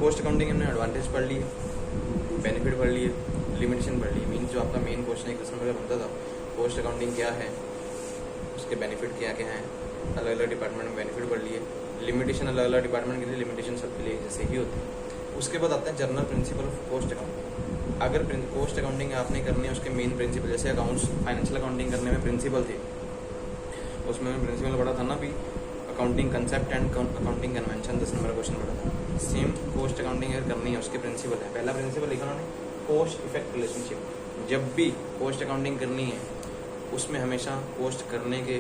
कॉस्ट अकाउंटिंग हमने एडवांटेज पढ़ लिए, बेनिफिट पढ़ लिए, लिमिटेशन पढ़ लिए। मीन जो आपका मेन क्वेश्चन एक क्वेश्चन वगैरह बनता था, कॉस्ट अकाउंटिंग क्या है, उसके बेनिफिट क्या क्या हैं, अलग अलग डिपार्टमेंट में बेनिफिट पढ़ लिए, लिमिटेशन अलग अलग डिपार्टमेंट के लिए, लिमिटेशन सबके लिए जैसे ही होती है। उसके बाद आते हैं general principle of cost accounting. अगर कॉस्ट अकाउंटिंग आपने करनी है, उसके मेन प्रिंसिपल, जैसे अकाउंट्स फाइनेंशियल अकाउंटिंग करने में प्रिंसिपल थे, उसमें मैं प्रिंसिपल पढ़ा था ना भी, accounting concept and accounting convention, 10 number question पढ़ा था। सेम कॉस्ट अकाउंटिंग अगर करनी है, उसके प्रिंसिपल है। पहला प्रिंसिपल लिखा उन्होंने, कॉस्ट इफेक्ट रिलेशनशिप। जब भी कॉस्ट अकाउंटिंग करनी है, उसमें हमेशा कॉस्ट करने के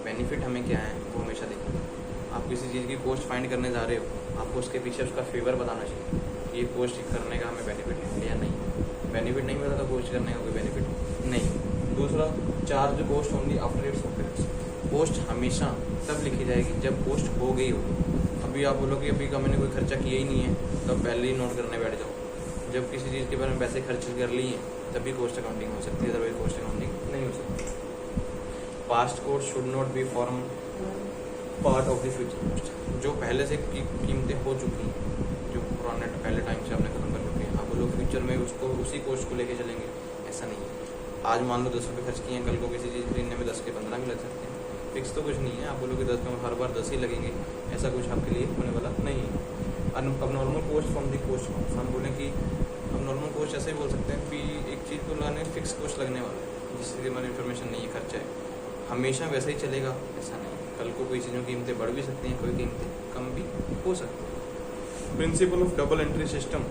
बेनिफिट हमें क्या है वो हमेशा देखना। आप किसी चीज़ की कॉस्ट फाइंड करने जा रहे हो, आपको उसके पीछे उसका फेवर बताना चाहिए, ये कॉस्ट करने का हमें बेनिफिट है या नहीं। बेनिफिट नहीं मिला तो कॉस्ट करने का कोई बेनिफिट नहीं। दूसरा, charge cost only after it's occurrence. Cost हमेशा तब लिखी जाएगी जब कॉस्ट हो गई हो। अभी आप बोलो कि अभी मैंने कोई खर्चा किया ही नहीं है, तो आप पहले ही नोट करने बैठ जाओ। जब किसी चीज़ के बारे में पैसे खर्च कर लिए तभी कॉस्ट अकाउंटिंग हो सकती है, अदरवाइज कॉस्ट अकाउंटिंग नहीं हो सकती। Past cost should not be form part of the future cost. जो पहले से कीमतें हो चुकी हैं, जो पुराने पहले टाइम से आपने खत्म कर चुके हैं, आप लोग फ्यूचर में उसको उसी कॉस्ट को लेके चलेंगे, ऐसा नहीं है। आज मान लो 10 रुपये खर्च किए हैं, कल को किसी चीज़ खरीदने में 10 के 15 भी लग सकते हैं, फिक्स तो कुछ नहीं है। आप बोलोगे 10 में हर बार 10 ही लगेंगे, ऐसा कुछ आपके लिए होने वाला नहीं है। अब normal cost from the cost हम बोलें कि हम नॉर्मल कॉस्ट ऐसे ही बोल सकते हैं कि एक चीज़ को लाने फिक्स कॉस्ट लगने वाला है, जिससे हमारी इन्फॉर्मेशन नहीं है, खर्चा है, हमेशा वैसे ही चलेगा, ऐसा नहीं। कल को कोई चीज़ों की कीमतें बढ़ भी सकती हैं, कोई कीमतें कम भी हो सकती हैं। Principle of double entry system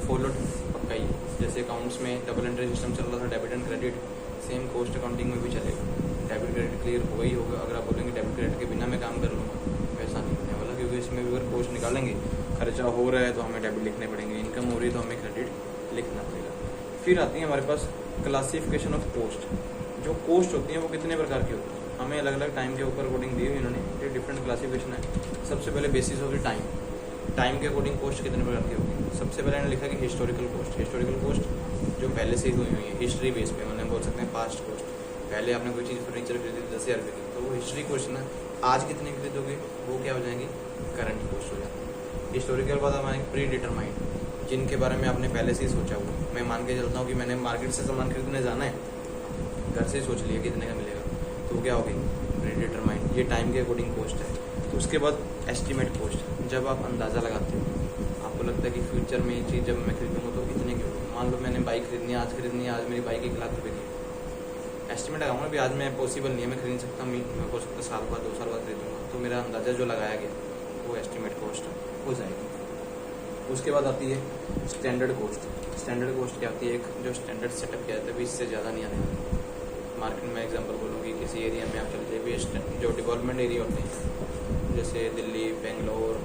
followed पक्का ही है। जैसे अकाउंट्स में डबल एंट्री सिस्टम चल रहा था, debit and credit, same cost accounting में भी चलेगा। डेबिट क्रेडिट क्लियर होगा ही होगा। अगर आप बोलेंगे डेबिट क्रेडिट के बिना मैं काम कर लूँगा, वैसा नहीं होने वाला, इसमें भी अगर कॉस्ट निकालेंगे, खर्चा हो रहा है तो हमें डेबिट लिखने पड़ेंगे, इनकम हो रही है तो हमें क्रेडिट लिखना पड़ेगा। फिर आती है हमारे पास क्लासिफिकेशन ऑफ कॉस्ट। जो कॉस्ट होती है वो कितने प्रकार की होती है, हमें अलग अलग टाइम के ऊपर अकॉर्डिंग दी हुई इन्होंने, ये डिफरेंट क्लासिफिकेशन है। सबसे पहले basis of the time, time के अकॉर्डिंग कॉस्ट कितने प्रकार की होगी। सबसे पहले इन्होंने लिखा कि हिस्टोरिकल कॉस्ट। हिस्टोरिकल कॉस्ट जो पहले से ही हुई हुई है, हिस्ट्री बेस पे, मतलब बोल सकते हैं पास्ट कॉस्ट। पहले आपने कोई चीज़ फर्नीचर खरीदी 10,000 रुपये की, तो वो हिस्ट्री कॉस्ट ना, आज कितने खरीदोगे वो क्या हो जाएंगी, करंट कॉस्ट हो जाएगी। हिस्टोरिकल बाद हमारे प्री डिटरमाइंड, जिनके बारे में आपने पहले से ही सोचा हुआ। मैं मान के चलता हूँ कि मैंने मार्केट से सामान खरीदने जाना है, घर से ही सोच लिया कितने का मिलेगा, तो वो क्या होगी, प्री डिटरमाइंड। ये टाइम के अकॉर्डिंग कॉस्ट है। तो उसके बाद एस्टिमेट कॉस्ट, जब आप अंदाज़ा लगाते हो, आपको लगता है कि फ्यूचर में ये चीज़ जब मैं खरीदूंगा तो इतने की होगी। मान लो मैंने बाइक खरीदनी है, आज मेरी बाइक 1 लाख रुपये की। एस्टिमेट लगाऊंगा भी आज मैं पॉसिबल नहीं है, मैं खरीद सकता, मैं हो सकता है साल बाद 2 साल बाद खरीदूंगा, तो मेरा अंदाज़ा जो लगाया गया वो एस्टिमेट कॉस्ट हो जाएगी। उसके बाद आती है स्टैंडर्ड कॉस्ट। स्टैंडर्ड कॉस्ट क्या होती है, एक जो स्टैंडर्ड सेटअप किया जाता है, इससे ज़्यादा नहीं आने वाला। मार्केट में एग्जांपल बोलूँगी, किसी एरिया में आप चलते भी जो डेवलपमेंट एरिया होते हैं, जैसे दिल्ली, बेंगलोर,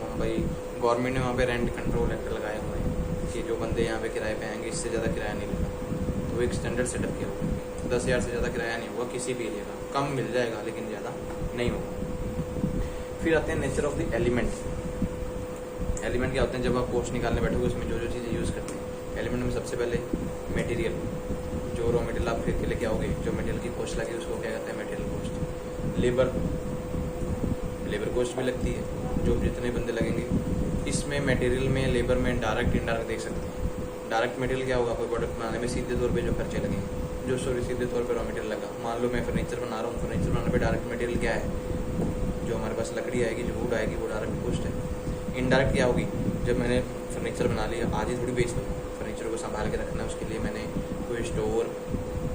मुंबई, गवर्नमेंट ने वहाँ पे रेंट कंट्रोल एक्ट लगाए हुए हैं कि जो बंदे यहाँ पे किराए पे आएंगे इससे ज़्यादा किराया नहीं लेगा। तो एक स्टैंडर्ड सेटअप किया हुआ है, 10,000 से ज़्यादा किराया नहीं होगा किसी भी एरिया का, कम मिल जाएगा लेकिन ज़्यादा नहीं होगा। फिर आते हैं nature of the element. Element क्या होते हैं, जब आप कॉस्ट निकालने बैठोगे उसमें जो जो चीज़ें यूज़ करते हैं। एलिमेंट में सबसे पहले मटेरियल, जो रॉ मटेरियल आप खरीद के लेके आओगे, जो मटेरियल की कॉस्ट लगी उसको क्या कहते हैं, मटेरियल कॉस्ट। लेबर कॉस्ट भी लगती है, जो जितने बंदे लगेंगे। इसमें मटेरियल में, लेबर में डायरेक्ट इनडायरेक्ट देख सकते हैं। डायरेक्ट मटेरियल क्या होगा, कोई प्रोडक्ट बनाने में सीधे तौर पे जो खर्चे लगेंगे, जो सीधे तौर पे रॉ मटेरियल लगा। मान लो मैं फर्नीचर बना रहा हूँ, फर्नीचर बनाने पे डायरेक्ट मटेरियल क्या है, जो हमारे पास लकड़ी आएगी, जो वुड आएगी, वो डायरेक्ट कॉस्ट है। इनडायरेक्ट क्या होगी, जब मैंने फर्नीचर बना लिया, आज ही थोड़ी बेच दूँगा, फर्नीचर को संभाल के रखना है, उसके लिए मैंने कोई स्टोर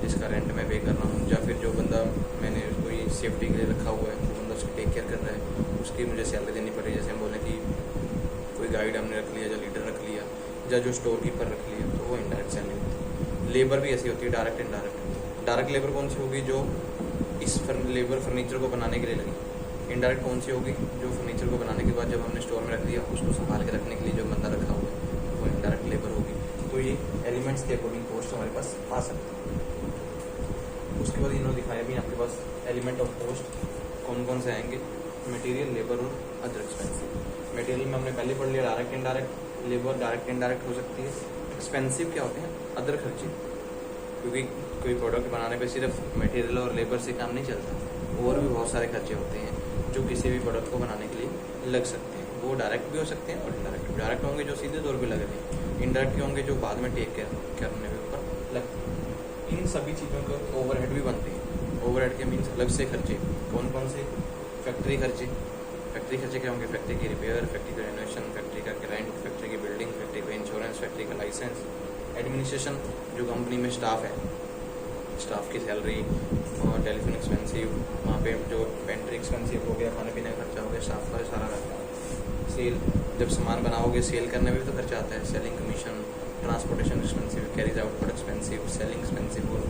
जिसका रेंट मैं पे कर रहा हूँ, या फिर जो बंदा मैंने कोई सेफ्टी के लिए रखा हुआ है, जो बंदा उसकी टेक केयर कर रहा है, उसकी मुझे सैलरी देनी पड़ी। जैसे हम बोले कि कोई गाइड हमने रख लिया, या लीडर रख लिया, या जो स्टोर कीपर रख लिया, तो वो इनडायरेक्ट सैलरी होती है। लेबर भी ऐसी होती है, डायरेक्ट इनडायरेक्ट। डायरेक्ट लेबर कौन सी होगी, जो इस लेबर फर्नीचर को बनाने के लिए लगी। इनडायरेक्ट कौन सी होगी, जो फर्नीचर को बनाने के बाद जब हमने स्टोर में रख दिया, उसको संभाल के रखने के लिए जो बंदा रखा हुआ है, वो इनडायरेक्ट लेबर होगी। तो ये एलिमेंट्स के अकॉर्डिंग कॉस्ट हमारे पास आ सकती है। उसके बाद इन्होंने दिखाया भी आपके पास एलिमेंट ऑफ कॉस्ट कौन कौन से आएंगे, मटेरियल, लेबर और अदर एक्सपेंसिव। मटेरियल में हमने पहले पढ़ लिया direct indirect, labour direct indirect हो सकती है। एक्सपेंसिव क्या होते हैं, अदर खर्चे, क्योंकि कोई प्रोडक्ट बनाने पे सिर्फ मटेरियल और लेबर से काम नहीं चलता, और भी बहुत सारे खर्चे होते हैं जो किसी भी प्रोडक्ट को बनाने के लिए लग सकते हैं। वो डायरेक्ट भी हो सकते हैं और इनडायरेक्ट भी। डायरेक्ट होंगे जो सीधे तौर पे लग रहे हैं, इनडायरेक्ट होंगे जो बाद में टेक केयर करने के ऊपर लगते हैं। इन सभी चीज़ों के ओवरहेड भी बनते हैं। ओवरहेड के मीन्स अलग से खर्चे, कौन कौन से, फैक्ट्री खर्चे। फैक्ट्री खर्चे क्या होंगे, फैक्ट्री की रिपेयर, फैक्ट्री का रेनोवेशन, फैक्ट्री का रेंट, फैक्ट्री की बिल्डिंग, फैक्ट्री का इंश्योरेंस, फैक्ट्री का लाइसेंस। एडमिनिस्ट्रेशन, जो कंपनी में स्टाफ है, स्टाफ की सैलरी, और टेलीफोन एक्सपेंसिव, वहाँ पे जो पेंट्री एक्सपेंसिव हो गया, खाने पीने का खर्चा हो गया, स्टाफ का सारा रहता है। सेल, जब सामान बनाओगे सेल करने में भी तो खर्चा आता है, selling commission. Transportation expensive, carries out पर एक्सपेंसिव, सेलिंग एक्सपेंसिव। और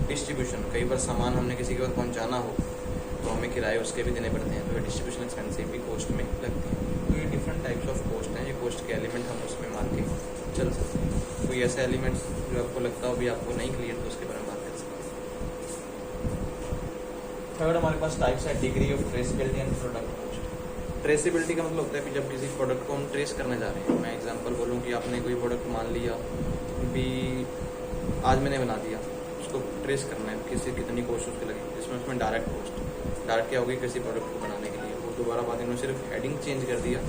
डिस्ट्रीब्यूशन, कई बार सामान हमने किसी के पास पहुँचाना हो तो हमें किराए उसके भी देने पड़ते हैं, तो ये डिस्ट्रीब्यूशन एक्सपेंसिव भी कॉस्ट में लगती है। तो ये डिफरेंट टाइप्स ऑफ कॉस्ट हैं, ये कॉस्ट के एलिमेंट हम उसमें मान के चल सकते हैं। कोई ऐसा एलिमेंट्स जो आपको लगता हो भी आपको नहीं क्लियर, तो उसके बारे में बात कर सकते हैं। थर्ड हमारे पास टाइप्स है degree of traceability and product cost. Traceability का मतलब होता है कि जब किसी प्रोडक्ट को हम ट्रेस करने जा रहे हैं, मैं एग्जांपल बोलूँ कि आपने कोई प्रोडक्ट मान लिया भी, आज मैंने बना दिया, उसको ट्रेस करना है किसी कितनी कॉस्ट उसकी लगी, जिसमें उसमें डायरेक्ट कॉस्ट। डायरेक्ट क्या होगी, किसी प्रोडक्ट को बनाने के लिए, वो दोबारा बाद इन्होंने सिर्फ हेडिंग चेंज कर दिया,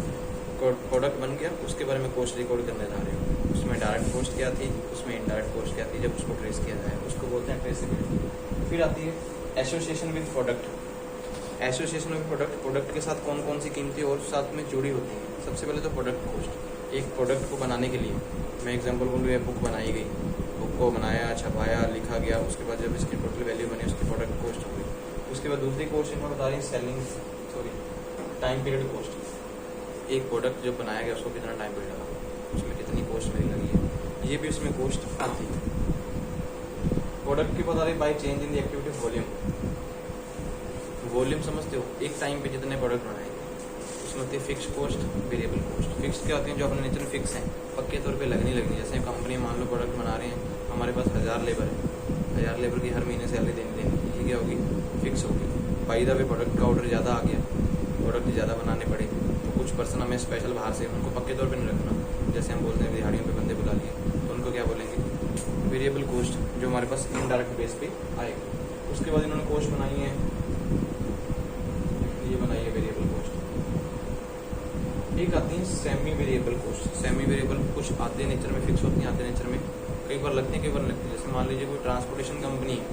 प्रोडक्ट बन गया, उसके बारे में कॉस्ट रिकॉर्ड करने जा रहे हो। उसमें डायरेक्ट कॉस्ट क्या थी, उसमें इनडायरेक्ट कॉस्ट क्या थी, जब उसको ट्रेस किया जाए उसको बोलते हैं ट्रेसेबिलिटी। फिर आती है association with product. Association with product, product के साथ कौन कौन सी कीमतें और साथ में जुड़ी होती हैं। सबसे पहले तो प्रोडक्ट कॉस्ट। एक प्रोडक्ट को बनाने के लिए, मैं एग्जांपल बोलूँ, ये बुक बनाई गई, बुक को बनाया, छपाया, लिखा गया, उसके बाद जब इसकी टोटल वैल्यू बनी, उसकी प्रोडक्ट कॉस्ट हो गई। उसके बाद दूसरी कॉस्ट इन्होंने बता रही है टाइम पीरियड कॉस्ट। एक प्रोडक्ट जब बनाया गया उसको कितना टाइम पीरियड लगा, उसमें कितनी कॉस्ट मेरी लगी है, ये भी उसमें कॉस्ट आती है। प्रोडक्ट की बता रही by change in the activity volume. Volume समझते हो, एक टाइम पे जितने प्रोडक्ट बनाएंगे ऑप्शन होती है fix cost, variable cost. Fix क्या होती है, जो अपने नेचर में फिक्स हैं, पक्के तौर पे लगनी लगनी। जैसे कंपनी मान लो प्रोडक्ट बना रहे हैं, हमारे पास 1000 लेबर है, 1000 लेबर की हर महीने सैलरी देनी, ये क्या होगी, फिक्स होगी। बाई द वे प्रोडक्ट का ऑर्डर ज़्यादा आ गया, प्रोडक्ट ज़्यादा बनाने पड़े, तो कुछ पर्सन हमें स्पेशल बाहर से उनको पक्के तौर पर नहीं रखना। जैसे हम बोलते हैं दिहाड़ियों पर बंदे बुला लिए, तो उनको क्या बोलेंगे, वेरिएबल कॉस्ट, जो हमारे पास इनडायरेक्ट बेस पे आएगी। उसके बाद इन्होंने कॉस्ट बनाई है, ये बनाई है वेरिएबल कॉस्ट। एक आती है semi variable cost. Semi variable कुछ आधे नेचर में फिक्स होती हैं, आधे नेचर में कई बार लगती हैं, कई बार नहीं लगती। जैसे मान लीजिए कोई ट्रांसपोर्टेशन कंपनी है,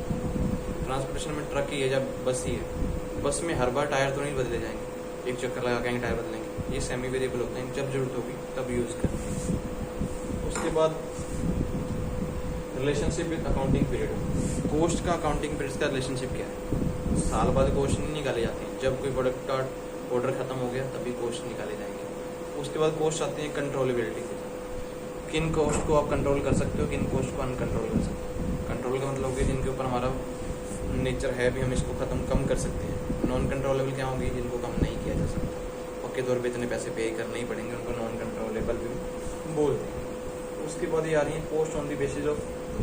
ट्रांसपोर्टेशन में ट्रक ही है या बस ही है, बस में हर बार टायर तो नहीं बदले जाएंगे, एक चक्कर लगा के टायर बदलेंगे। ये सेमी वेरिएबल होते हैं, जब जरूरत होगी तब यूज़ करेंगे। उसके बाद relationship with accounting period. Cost का अकाउंटिंग पीरियड का रिलेशनशिप क्या है, साल बाद कॉस्ट नहीं निकाली जाती है, जब कोई प्रोडक्ट का ऑर्डर खत्म हो गया तभी कॉस्ट निकाले जाएंगे। उसके बाद कॉस्ट आती है कंट्रोलेबिलिटी के साथ, किन कॉस्ट को आप कंट्रोल कर सकते हो, किन कॉस्ट को अनकंट्रोल कर सकते हो। कंट्रोल का मतलब होगी जिनके ऊपर हमारा नेचर है भी, हम इसको खत्म कम कर सकते हैं। नॉन कंट्रोलेबल क्या होंगी, जिनको कम नहीं किया जा सकता, पक्के तौर पे इतने पैसे पे करने ही पड़ेंगे, उनको नॉन कंट्रोलेबल भी बोलते हैं। उसके बाद ये आ रही है cost on the basis of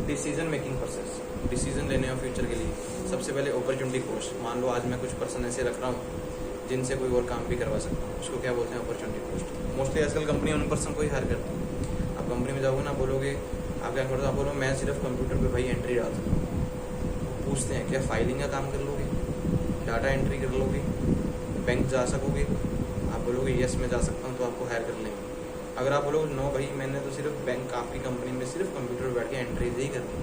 decision making process, decision लेने और फ्यूचर के लिए। सबसे पहले अपॉर्चुनिटी कॉस्ट। मान लो आज मैं कुछ पर्सन ऐसे रख रहा हूँ जिनसे कोई और काम भी करवा सकता हूँ, उसको क्या बोलते हैं, अपॉर्चुनिटी कॉस्ट। मोस्टली आजकल कंपनी उन पर्सन को ही हायर करती है। आप कंपनी में जाओगे ना, बोलोगे आप क्या करते हो, आप बोलो मैं सिर्फ कंप्यूटर पे भाई एंट्री डालता हूँ, पूछते हैं क्या फाइलिंग का काम कर लोगे, डाटा एंट्री कर लोगे, बैंक जा सकोगे, आप बोलोगे यस मैं जा सकता हूँ, तो आपको हायर कर लेंगे। अगर आप बोलोगे नो भाई मैंने तो सिर्फ बैंक आपकी कंपनी में सिर्फ कंप्यूटर पर बैठ के एंट्री ही करनी,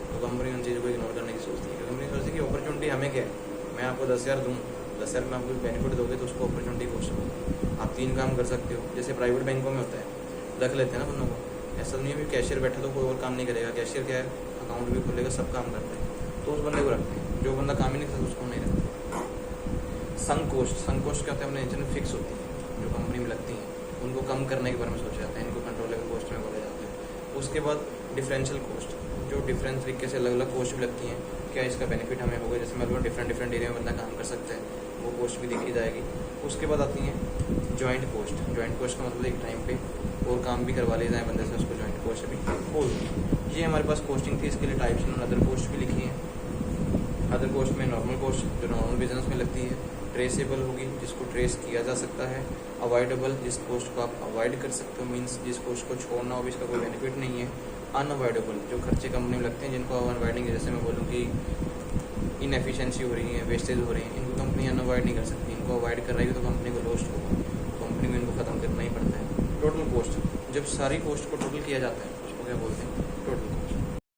तो कंपनी उन चीज़ों को इग्नोर करने की सोचती है। कंपनी सोचती है कि अपॉर्चुनिटी हमें क्या है, मैं आपको 10,000 दूँ, 10,000 में आपको बेनिफिट दोगे तो उसको अपॉर्चुनिटी कॉस्ट होगी। आप 3 काम कर सकते हो, जैसे प्राइवेट बैंकों में होता है, रख लेते हैं ना बंदों को। ऐसा नहीं है कि कैशियर बैठा तो कोई और काम नहीं करेगा, कैशियर क्या है, अकाउंट भी खोलेगा, सब काम करता है, तो उस बंदे को रखते हैं। जो बंदा काम ही नहीं करता उसको नहीं रखते। संक कॉस्ट, संक कॉस्ट क्या होता है, अपने नेचर में फिक्स होती है, जो कंपनी में लगती हैं उनको कम करने के बारे में सोचा जाता है, इनको कंट्रोलेबल कॉस्ट में बोले जाते हैं। उसके बाद डिफरेंशियल कॉस्ट, जो डिफरेंट तरीके से अलग अलग कॉस्ट भी लगती हैं, क्या इसका बेनिफिट हमें होगा, जैसे मतलब डिफरेंट एरिया में बंदा काम कर सकता है, वो कॉस्ट भी देखी जाएगी। उसके बाद आती हैं जॉइंट कॉस्ट। जॉइंट कॉस्ट का मतलब एक टाइम पे और काम भी करवा लिया जाए बंदे से, उसको जॉइंट कॉस्ट भी बोलते हैं। ये हमारे पास कॉस्टिंग थी, इसके लिए टाइप्स और अदर कॉस्ट भी लिखी हैं। अदर कॉस्ट में नॉर्मल कॉस्ट जो नॉर्मल बिजनेस में लगती है, ट्रेसेबल होगी जिसको ट्रेस किया जा सकता है, अवॉइडेबल जिस कॉस्ट को आप अवॉइड कर सकते हो, मीन्स जिस कॉस्ट को छोड़ना हो भी इसका कोई बेनिफिट नहीं है, अनअवॉइडेबल जो खर्चे कंपनी में लगते हैं जिनको अवॉइड नहीं, जैसे मैं बोलूँ कि इनएफिशिएंसी हो रही है, वेस्टेज हो रही है, इनको कंपनी अनअवॉइड नहीं कर सकती। इनको अवॉइड कर रही है तो कंपनी को लॉस्ट होगा, कंपनी को इनको खत्म करना ही पड़ता है। टोटल कॉस्ट, जब सारी कॉस्ट को टोटल किया जाता है उसको क्या बोलते हैं, टोटल